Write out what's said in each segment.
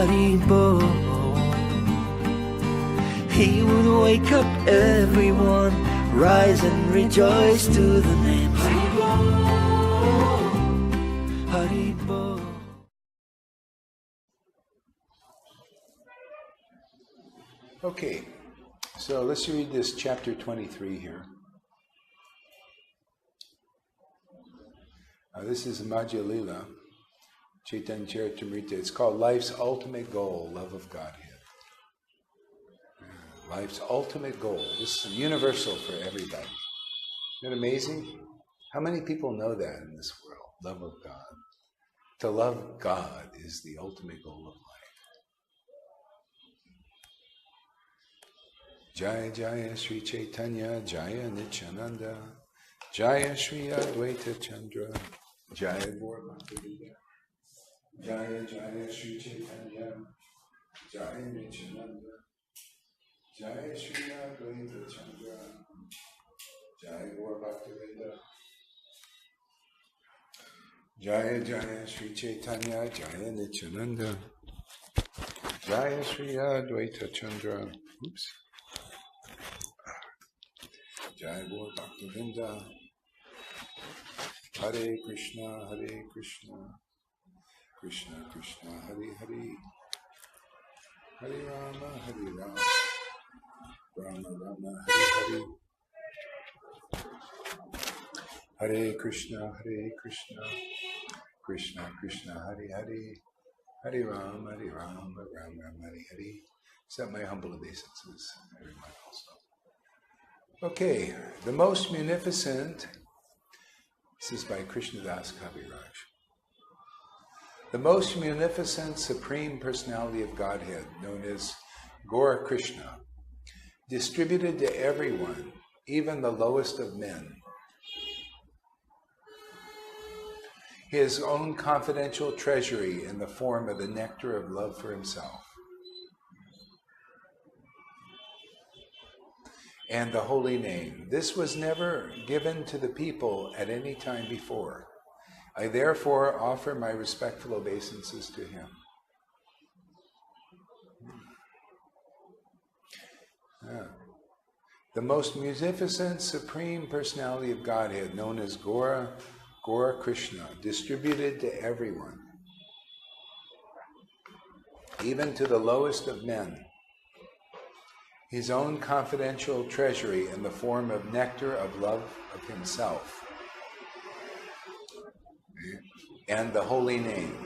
Haribo. He would wake up everyone, rise and rejoice to the name Haribo, Haribo. Okay, so let's read this chapter 23 here. This is Madhya Lila, Chaitanya Charitamrita. It's called Life's Ultimate Goal, Love of Godhead. Life's ultimate goal. This is universal for everybody. Isn't it amazing? How many people know that in this world? Love of God. To love God is the ultimate goal of life. Jaya Jaya Sri Chaitanya, Jaya Nityananda, Jaya Sri Advaita Chandra, Jaya Gaur Bhakta Guru, Jaya Jaya Sri Chaitanya, Jaya Nityananda, Jaya Sri Advaita Chandra, Jaya Gaur Bhakta Guru, Jaya Jaya Sri Chaitanya, Jaya Nityananda, Jaya Sri Advaita Chandra. Oops. Jaya Gaur Bhakta Vrinda. Hare Krishna, Krishna Krishna, Hare Hare, Hare Rama, Rama Rama, Hare Hare. Hare Krishna, Krishna Krishna, Hare Hare, Hare Rama, Rama Rama, Hare Hare. Accept my humble obeisances, everyone also. Okay, the most munificent, this is by Krishnadas Kaviraj. The most munificent Supreme Personality of Godhead, known as Gaura Krishna, distributed to everyone, even the lowest of men, his own confidential treasury in the form of the nectar of love for himself, and the holy name. This was never given to the people at any time before. I therefore offer my respectful obeisances to him. The most munificent Supreme Personality of Godhead, known as Gaura Krishna, distributed to everyone, even to the lowest of men, his own confidential treasury in the form of nectar of love of himself and the holy name.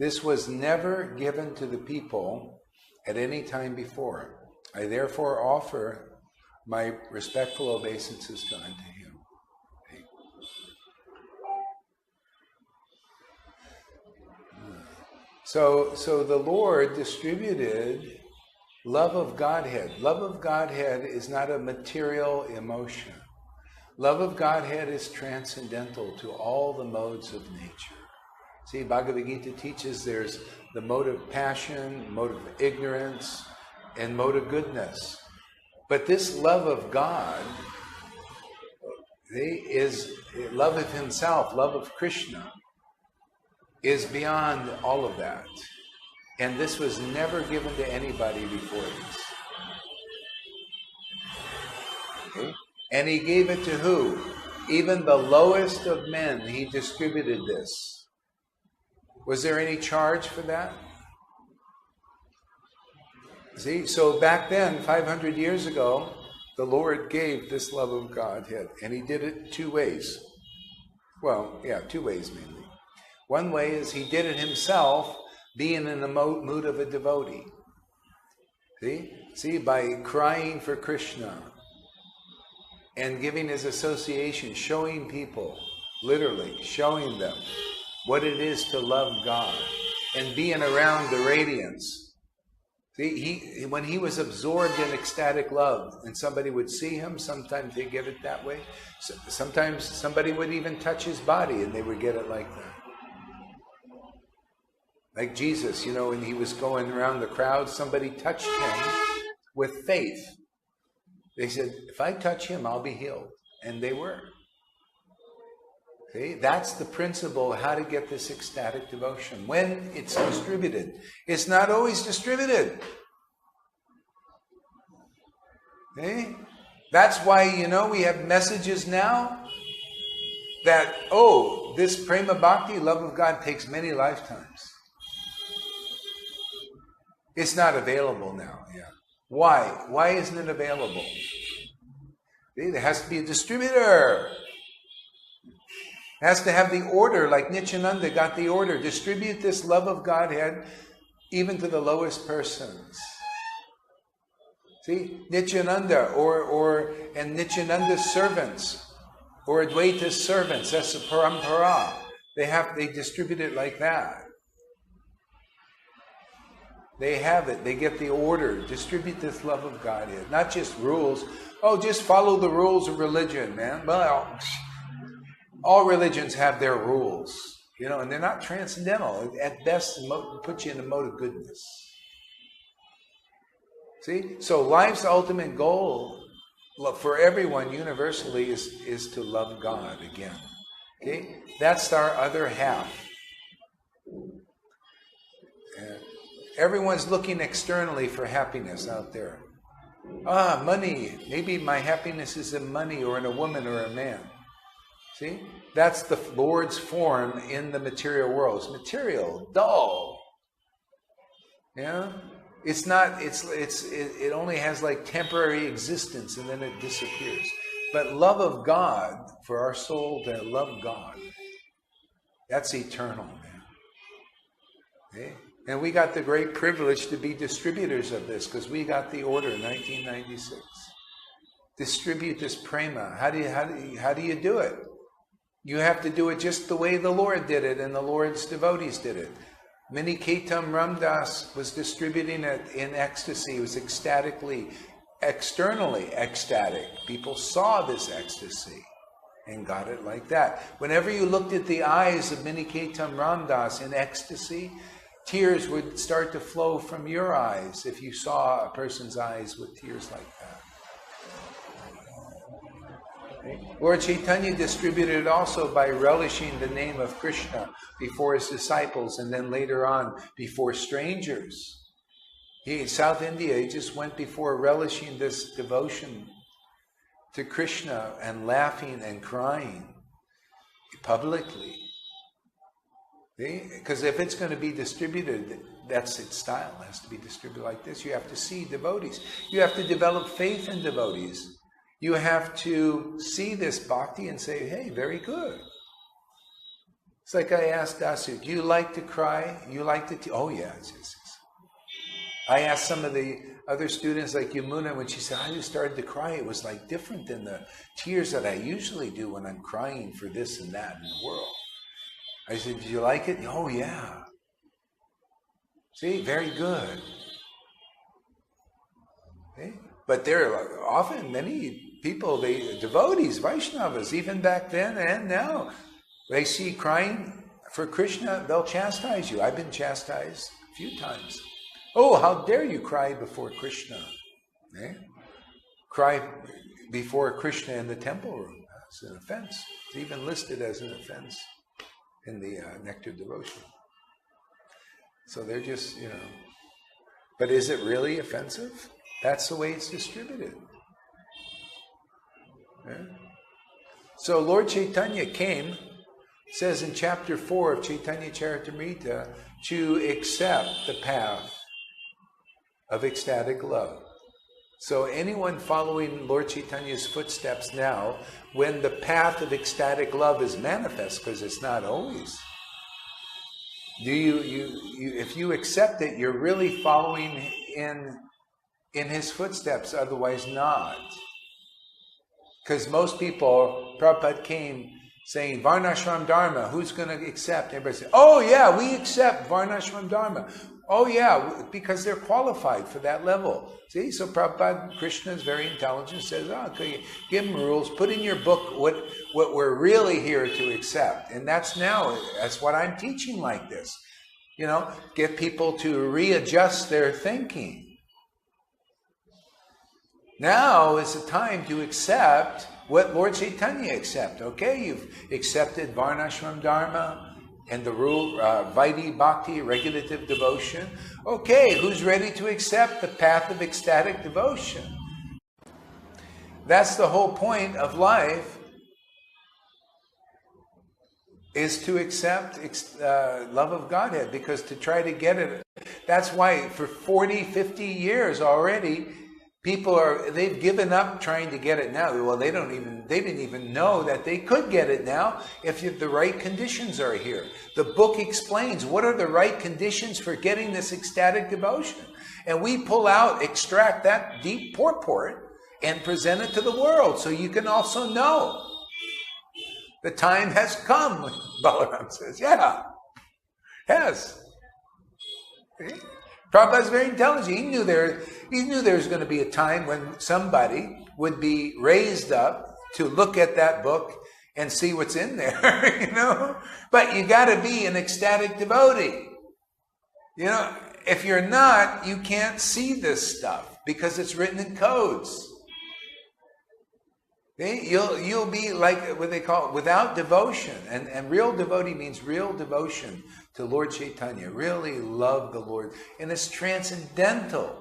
This was never given to the people at any time before. I therefore offer my respectful obeisances unto him. So the Lord distributed love of Godhead. Love of Godhead is not a material emotion. Love of Godhead is transcendental to all the modes of nature. See, Bhagavad Gita teaches there's the mode of passion, mode of ignorance, and mode of goodness. But this love of God is love of himself, love of Krishna, is beyond all of that. And this was never given to anybody before this. Okay? And he gave it to who? Even the lowest of men, he distributed this. Was there any charge for that? See, so back then, 500 years ago, the Lord gave this love of Godhead, and he did it two ways. Well, yeah, two ways mainly. One way is he did it himself, being in the mood of a devotee. See, by crying for Krishna and giving his association, showing people, literally showing them what it is to love God and being around the radiance. See, when he was absorbed in ecstatic love and somebody would see him, sometimes they get it that way. Sometimes somebody would even touch his body and they would get it like that. Like Jesus, when he was going around the crowd, somebody touched him with faith. They said, if I touch him, I'll be healed. And they were. See, that's the principle, how to get this ecstatic devotion. When it's distributed. It's not always distributed. See? That's why, we have messages now that, this Prema Bhakti, love of God, takes many lifetimes. It's not available now. Yeah. Why? Why isn't it available? See, there has to be a distributor. It has to have the order, like Nityananda got the order. Distribute this love of Godhead even to the lowest persons. See, Nityananda and Nityananda's servants, or Advaita's servants, that's the parampara. They distribute it like that. They have it, they get the order, distribute this love of Godhead. Not just rules. Just follow the rules of religion, man. Well, all religions have their rules, and they're not transcendental. At best, put you in a mode of goodness. See? So life's ultimate goal for everyone universally is to love God again. Okay? That's our other half. Everyone's looking externally for happiness out there. Money. Maybe my happiness is in money or in a woman or a man. See? That's the Lord's form in the material world. It's material, dull. Yeah? It's not, it only has like temporary existence and then it disappears. But love of God, for our soul to love God, that's eternal, man. Okay? And we got the great privilege to be distributors of this because we got the order in 1996. Distribute this prema. How do you do it? You have to do it just the way the Lord did it and the Lord's devotees did it. Mini Caritamrita was distributing it in ecstasy. It was externally ecstatic. People saw this ecstasy and got it like that. Whenever you looked at the eyes of Mini Caritamrita in ecstasy, tears would start to flow from your eyes if you saw a person's eyes with tears like that. Lord Chaitanya distributed it also by relishing the name of Krishna before his disciples and then later on before strangers. In South India, he just went before relishing this devotion to Krishna and laughing and crying publicly. Because if it's going to be distributed, that's its style. It has to be distributed like this. You have to see devotees. You have to develop faith in devotees. You have to see this bhakti and say, hey, very good. It's like I asked Dasu, do you like to cry? You like to... Oh, yeah. Yes. I asked some of the other students, like Yamuna, when she said, I just started to cry, it was like different than the tears that I usually do when I'm crying for this and that in the world. I said, did you like it? Oh, yeah. See, very good. Okay? But there are often many people, devotees, Vaishnavas, even back then and now, they see crying for Krishna, they'll chastise you. I've been chastised a few times. Oh, how dare you cry before Krishna? Eh? Cry before Krishna in the temple room. That's an offense. It's even listed as an offense in the Nectar Devotion. So they're just, But is it really offensive? That's the way it's distributed. Yeah. So Lord Chaitanya came, says in chapter 4 of Chaitanya Charitamrita, to accept the path of ecstatic love. So anyone following Lord Chaitanya's footsteps now, when the path of ecstatic love is manifest, because it's not always, if you accept it, you're really following in his footsteps, otherwise not. Because most people, Prabhupada came saying, Varnashram Dharma, who's going to accept? Everybody said, oh yeah, we accept Varnashram Dharma. Oh yeah, because they're qualified for that level. See, so Prabhupada, Krishna is very intelligent, says, okay, give them rules, put in your book what we're really here to accept. And that's what I'm teaching like this. Get people to readjust their thinking. Now is the time to accept what Lord Chaitanya accept. Okay, you've accepted Varnashram Dharma and the rule, Vaidhi Bhakti, regulative devotion. Okay, who's ready to accept the path of ecstatic devotion? That's the whole point of life, is to accept love of Godhead, because to try to get it, that's why for 40, 50 years already, they've given up trying to get it now. Well, they didn't even know that they could get it now if the right conditions are here. The book explains what are the right conditions for getting this ecstatic devotion. And we extract that deep purport and present it to the world so you can also know. The time has come, Balaram says. Yeah, yes. See? Prabhupada's very intelligent. He knew there was going to be a time when somebody would be raised up to look at that book and see what's in there, you know. But you got to be an ecstatic devotee. You know, if you're not, you can't see this stuff because it's written in codes. You'll be like what they call without devotion. And real devotee means real devotion to Lord Chaitanya. Really love the Lord. And it's transcendental.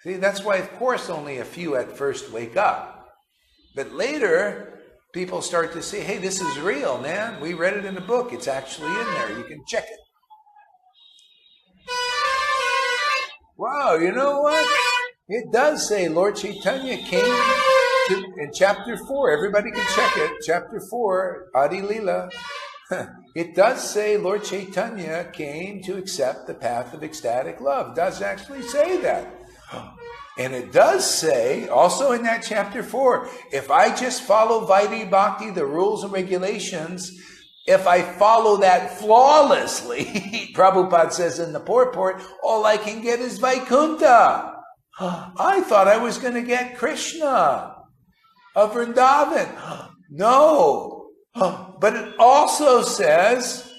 See, that's why, of course, only a few at first wake up. But later, people start to say, hey, this is real, man. We read it in the book. It's actually in there. You can check it. Wow, you know what? It does say Lord Chaitanya came in chapter 4, everybody can check it, chapter 4, Adi Lila. It does say Lord Chaitanya came to accept the path of ecstatic love. It does actually say that. And it does say, also in that chapter 4, if I just follow Vaidhi Bhakti, the rules and regulations, if I follow that flawlessly, Prabhupada says in the purport, all I can get is Vaikuntha. I thought I was going to get Krishna of Vrindavan. No. But it also says,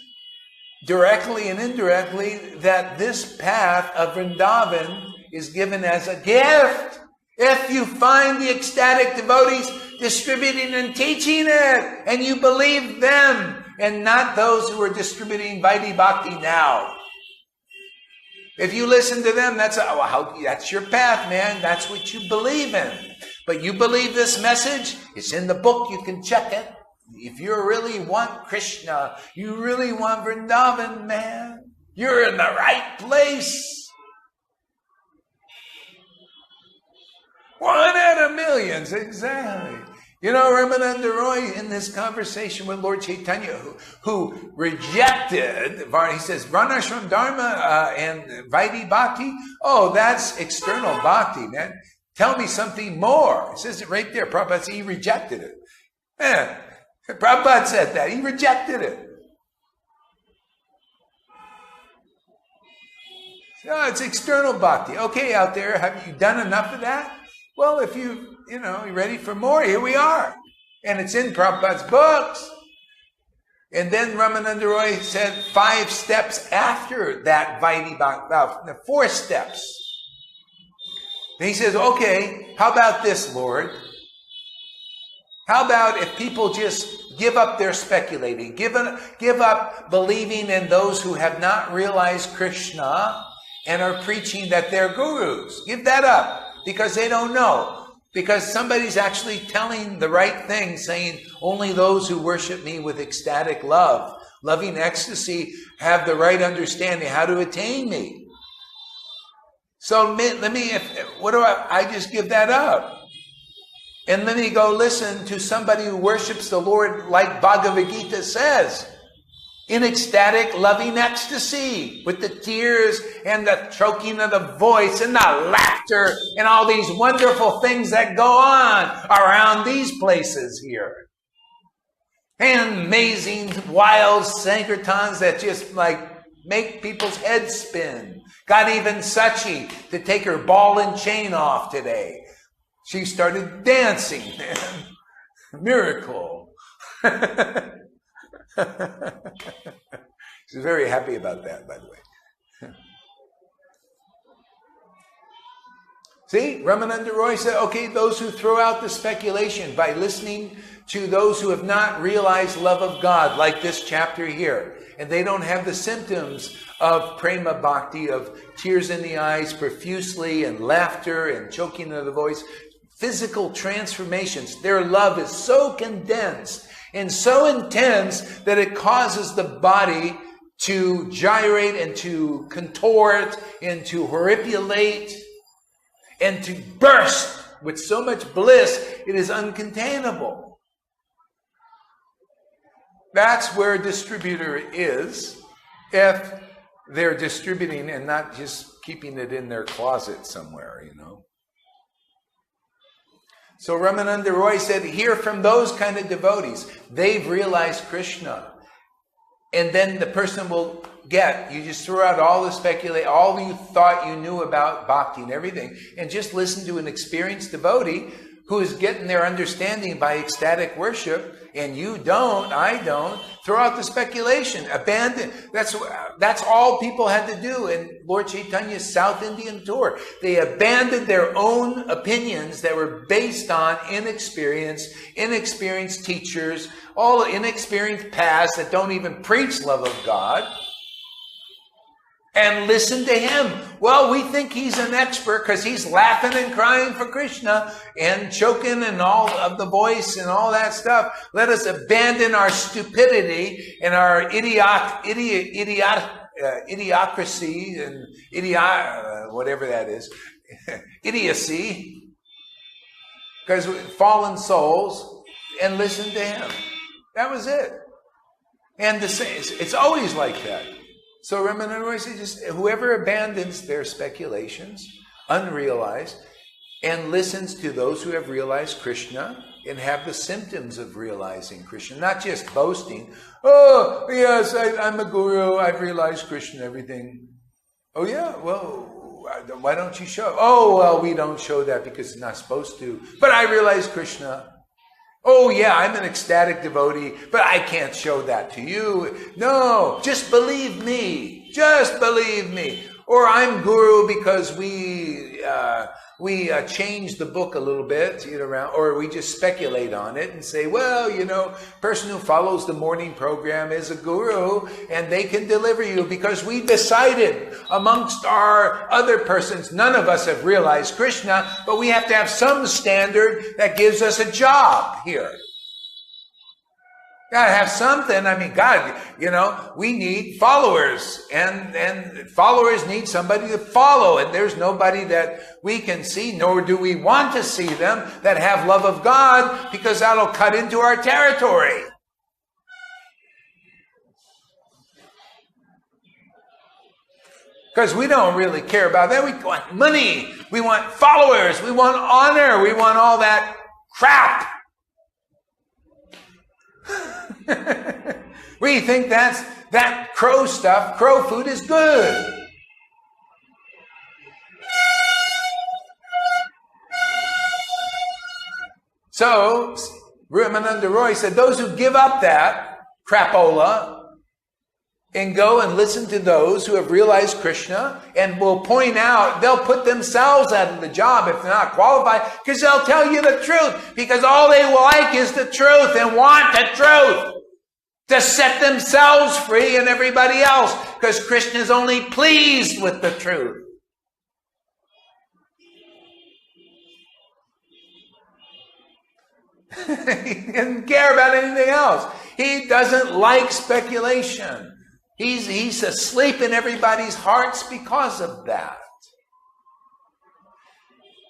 directly and indirectly, that this path of Vrindavan is given as a gift. If you find the ecstatic devotees distributing and teaching it, and you believe them, and not those who are distributing Vaidhi Bhakti now. If you listen to them, that's your path, man. That's what you believe in. But you believe this message, it's in the book, you can check it. If you really want Krishna, you really want Vrindavan, man, you're in the right place. 1 out of millions, exactly. You know, Ramananda Roy, in this conversation with Lord Chaitanya, who rejected, he says, Varnashram Dharma and Vaidhi Bhakti, oh, that's external bhakti, man. Tell me something more. It says it right there. Prabhupada said he rejected it. Yeah. Prabhupada said that. He rejected it. No, it's external bhakti. Okay, out there, have you done enough of that? Well, if you're ready for more, here we are. And it's in Prabhupada's books. And then Ramananda Roy said 5 steps after that Vaidhi Bhakti, 4 steps. And he says, okay, how about this, Lord? How about if people just give up their speculating, give up believing in those who have not realized Krishna and are preaching that they're gurus? Give that up, because they don't know. Because somebody's actually telling the right thing, saying only those who worship me with ecstatic love, loving ecstasy, have the right understanding how to attain me. So I just give that up. And let me go listen to somebody who worships the Lord like Bhagavad Gita says, in ecstatic, loving ecstasy, with the tears and the choking of the voice and the laughter and all these wonderful things that go on around these places here. And amazing, wild sankirtans that just make people's heads spin. Got even Sachi to take her ball and chain off today. She started dancing, man. Miracle. She's very happy about that, by the way. See, Ramananda Roy said, okay, those who throw out the speculation by listening to those who have not realized love of God, like this chapter here, and they don't have the symptoms of prema bhakti, of tears in the eyes profusely, and laughter, and choking of the voice, physical transformations. Their love is so condensed and so intense that it causes the body to gyrate and to contort and to horripilate and to burst with so much bliss, it is uncontainable. That's where a distributor is, if they're distributing and not just keeping it in their closet somewhere, So Ramananda Roy said, hear from those kind of devotees. They've realized Krishna. And then the person will get, you just throw out all the speculation, all you thought you knew about bhakti and everything, and just listen to an experienced devotee who is getting their understanding by ecstatic worship, and you don't, I don't, throw out the speculation, abandon. That's all people had to do in Lord Chaitanya's South Indian tour. They abandoned their own opinions that were based on inexperienced teachers, all inexperienced paths that don't even preach love of God, and listen to him. Well, we think he's an expert because he's laughing and crying for Krishna and choking and all of the voice and all that stuff. Let us abandon our stupidity and our idiocracy and whatever that is, idiocy, because we're fallen souls, and listen to him. That was it. And it's always like that. So Ramananda Roy says, just whoever abandons their speculations, unrealized, and listens to those who have realized Krishna and have the symptoms of realizing Krishna, not just boasting, oh, yes, I'm a guru, I've realized Krishna, everything. Oh, yeah, well, why don't you show? Oh, well, we don't show that because it's not supposed to. But I realized Krishna. Oh, yeah, I'm an ecstatic devotee, but I can't show that to you. No, just believe me. Just believe me. Or I'm guru because we change the book a little bit, or we just speculate on it and say, well, person who follows the morning program is a guru and they can deliver you because we decided amongst our other persons, none of us have realized Krishna, but we have to have some standard that gives us a job here. Gotta have something. I mean, God, we need followers, and followers need somebody to follow, and there's nobody that we can see, nor do we want to see them, that have love of God, because that'll cut into our territory. Because we don't really care about that. We want money, we want followers, we want honor, we want all that crap. We think that crow stuff, crow food is good. So, Ramananda Roy said, those who give up that crapola and go and listen to those who have realized Krishna and will point out, they'll put themselves out of the job if they're not qualified, because they'll tell you the truth, because all they like is the truth and want the truth to set themselves free and everybody else, because Krishna is only pleased with the truth. He doesn't care about anything else. He doesn't like speculation. He's asleep in everybody's hearts because of that.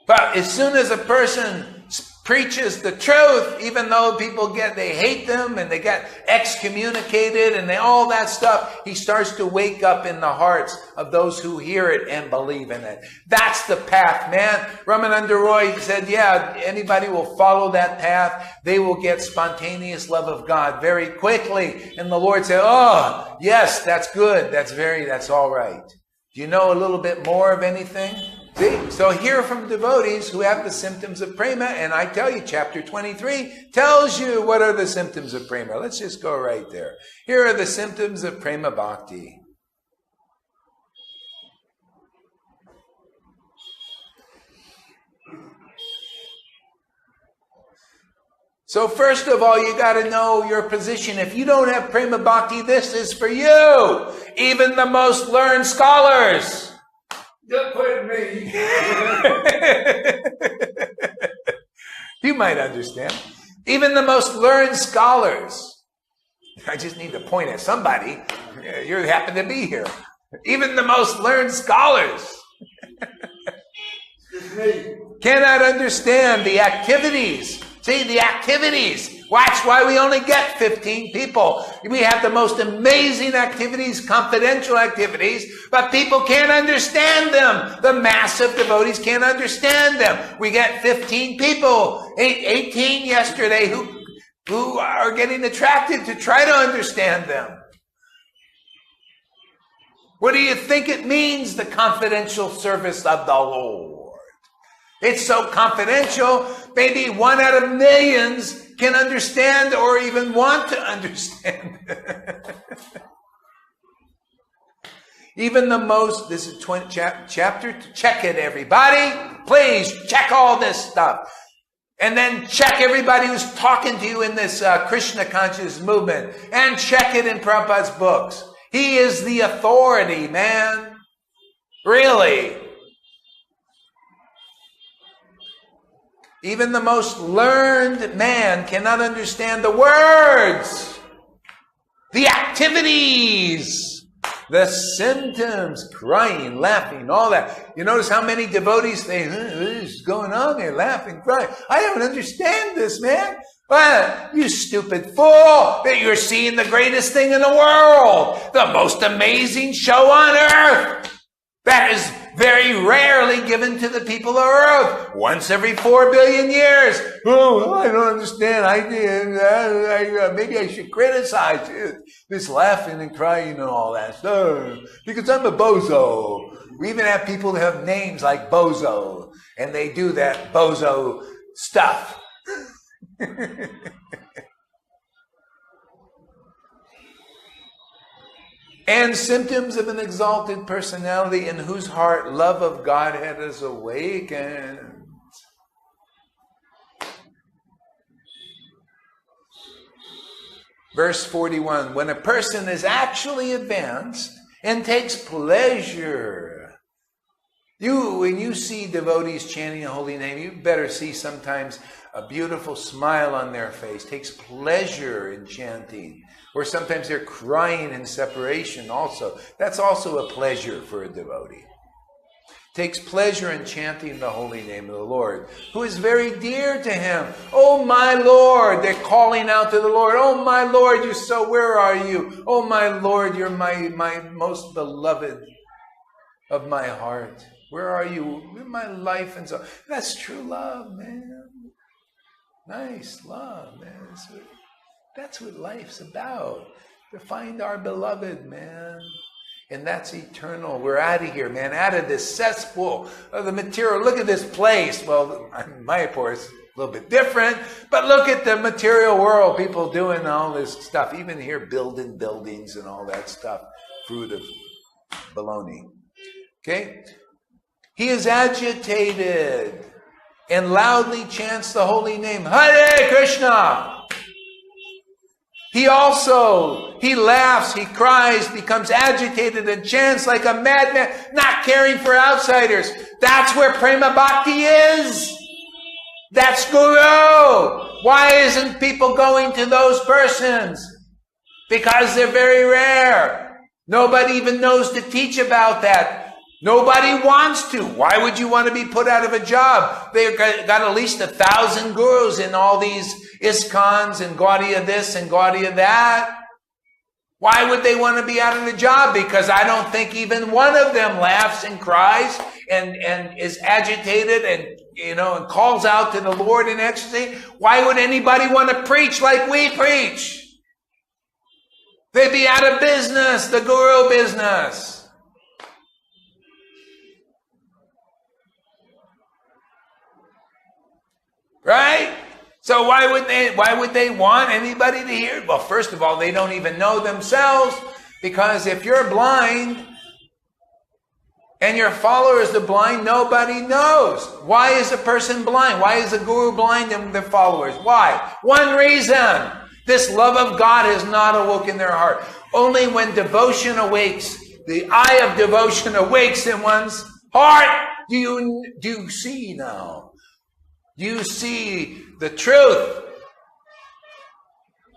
But as soon as a person preaches the truth, even though people they hate them and they get excommunicated and all that stuff, he starts to wake up in the hearts of those who hear it and believe in it. That's the path, man. Ramananda Roy said, yeah, anybody will follow that path, they will get spontaneous love of God very quickly. And the Lord said, oh, yes, that's good. That's all right. Do you know a little bit more of anything? See, so hear from devotees who have the symptoms of prema, and I tell you, chapter 23 tells you what are the symptoms of prema. Let's just go right there. Here are the symptoms of prema bhakti. So first of all, you got to know your position. If you don't have Prema Bhakti, this is for you. Even the most learned scholars. Don't put me. You might understand. Even the most learned scholars. I just need to point at somebody. You happen to be here. Even the most learned scholars cannot understand the activities. See, the activities. That's why we only get 15 people. We have the most amazing activities, confidential activities, but people can't understand them. The massive devotees can't understand them. We get 15 people, 18 yesterday, who are getting attracted to try to understand them. What do you think it means, the confidential service of the Lord? It's so confidential, maybe 1 out of millions can understand or even want to understand. Even the most, this is chapter, check it everybody. Please check all this stuff. And then check everybody who's talking to you in this Krishna conscious movement. And check it in Prabhupada's books. He is the authority, man. Really. Even the most learned man cannot understand the words, the activities, the symptoms, crying, laughing, all that. You notice how many devotees say, what is going on here? Laughing, crying. I don't understand this, man. But you stupid fool, that you're seeing the greatest thing in the world, the most amazing show on earth. That is very rarely given to the people of earth. Once every 4 billion years. Oh, I don't understand. Maybe I should criticize it. This laughing and crying and all that stuff. Because I'm a bozo. We even have people who have names like Bozo. And they do that bozo stuff. And symptoms of an exalted personality in whose heart love of Godhead is awakened. Verse 41, when a person is actually advanced and takes pleasure. When you see devotees chanting a holy name, you better see sometimes a beautiful smile on their face, takes pleasure in chanting. Or sometimes they're crying in separation also. That's also a pleasure for a devotee. Takes pleasure in chanting the holy name of the Lord, who is very dear to him. Oh my Lord, they're calling out to the Lord. Oh my Lord, where are you? Oh my Lord, you're my most beloved of my heart. Where are you? You're my life and so. That's true love, man. Nice love, man. That's what life's about. To find our beloved, man. And that's eternal. We're out of here, man. Out of this cesspool of the material. Look at this place. Well, Mayapur is a little bit different. But look at the material world. People doing all this stuff. Even here, building buildings and all that stuff. Fruit of baloney. Okay? He is agitated and loudly chants the holy name. Hare Krishna! He laughs, he cries, becomes agitated and chants like a madman, not caring for outsiders. That's where Prema Bhakti is. That's Guru. Why isn't people going to those persons? Because they're very rare. Nobody even knows to teach about that. Nobody wants to. Why would you want to be put out of a job? They've got at least 1,000 gurus in all these ISKCONs and Gaudiya this and Gaudiya that. Why would they want to be out of the job? Because I don't think even one of them laughs and cries and is agitated and calls out to the Lord in ecstasy. Why would anybody want to preach like we preach? They'd be out of business, the guru business. Right? So why would they want anybody to hear? Well, first of all, they don't even know themselves, because if you're blind And your followers, the blind, nobody knows. Why is a person blind? Why is a guru blind and their followers? Why? One reason. This love of God has not awoken in their heart. Only when devotion awakes, the eye of devotion awakes in one's heart, do you see now? Do you see the truth?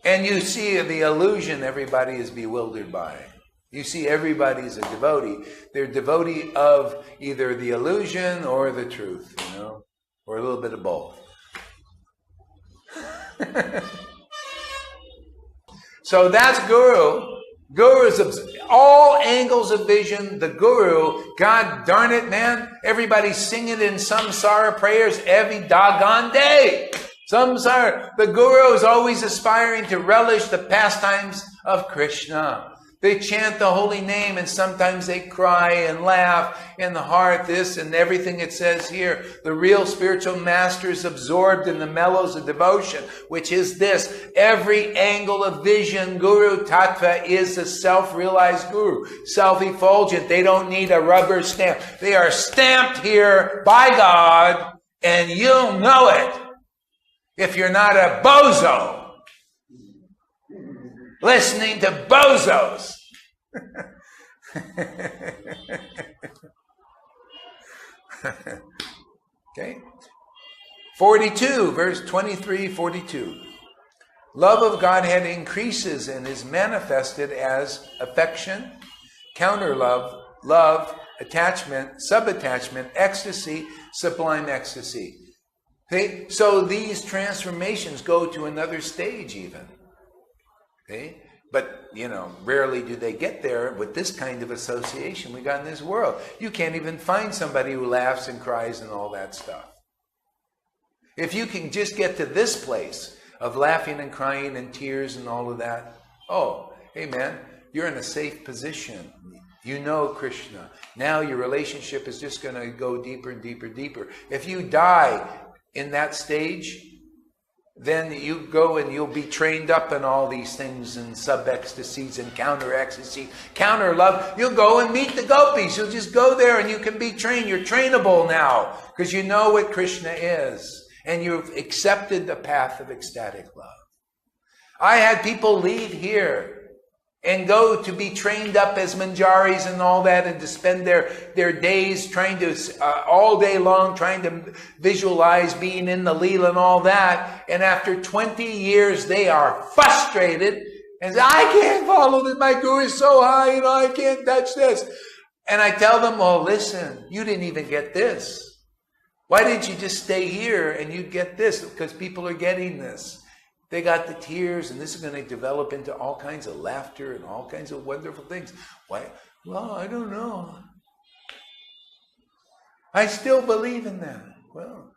And you see the illusion everybody is bewildered by. You see everybody is a devotee. They're devotee of either the illusion or the truth, or a little bit of both. So that's Guru. Guru is all angles of vision. The Guru, God darn it, man. Everybody's singing in samsara prayers every doggone day. Samsara. The Guru is always aspiring to relish the pastimes of Krishna. They chant the holy name and sometimes they cry and laugh in the heart, this and everything it says here. The real spiritual master is absorbed in the mellows of devotion, which is this. Every angle of vision, Guru Tattva is a self-realized Guru, self-effulgent. They don't need a rubber stamp. They are stamped here by God and you'll know it if you're not a bozo. Listening to bozos. Okay. 42, verse 23, 42. Love of Godhead increases and is manifested as affection, counter love, love, attachment, subattachment, ecstasy, sublime ecstasy. Okay? So these transformations go to another stage even. Okay? But, rarely do they get there with this kind of association we got in this world. You can't even find somebody who laughs and cries and all that stuff. If you can just get to this place of laughing and crying and tears and all of that, oh, hey man, you're in a safe position. You know Krishna. Now your relationship is just going to go deeper and deeper and deeper. If you die in that stage, then you go and you'll be trained up in all these things and sub-ecstasies and counter-ecstasy, counter-love. You'll go and meet the gopis. You'll just go there and you can be trained. You're trainable now because you know what Krishna is. And you've accepted the path of ecstatic love. I had people leave here and go to be trained up as manjaris and all that and to spend their days trying to, all day long, trying to visualize being in the Leela and all that. And after 20 years, they are frustrated and say, I can't follow this. My guru is so high, I can't touch this. And I tell them, well, listen, you didn't even get this. Why didn't you just stay here and you get this? Because people are getting this. They got the tears, and this is going to develop into all kinds of laughter and all kinds of wonderful things. Why? Well, I don't know. I still believe in that. Well,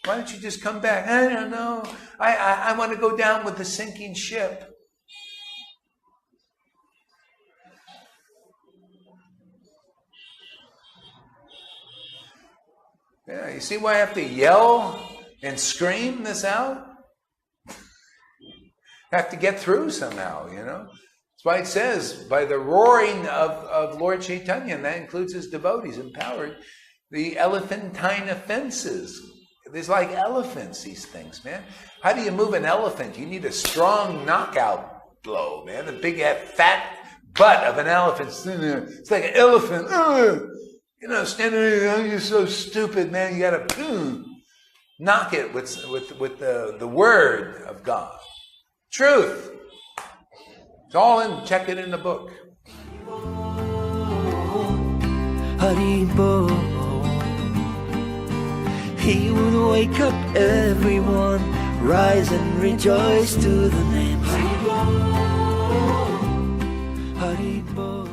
why don't you just come back? I don't know. I want to go down with the sinking ship. Yeah, you see why I have to yell and scream this out? Have to get through somehow, That's why it says, by the roaring of Lord Chaitanya, and that includes his devotees, empowered, the elephantine offenses. There's like elephants, these things, man. How do you move an elephant? You need a strong knockout blow, man. The big fat butt of an elephant. It's like an elephant. Standing there, you're so stupid, man. You got to knock it with the word of God. Truth. It's all in, check it in the book. Haribo. He would wake up everyone, rise and rejoice to the name Haribo. Haribo.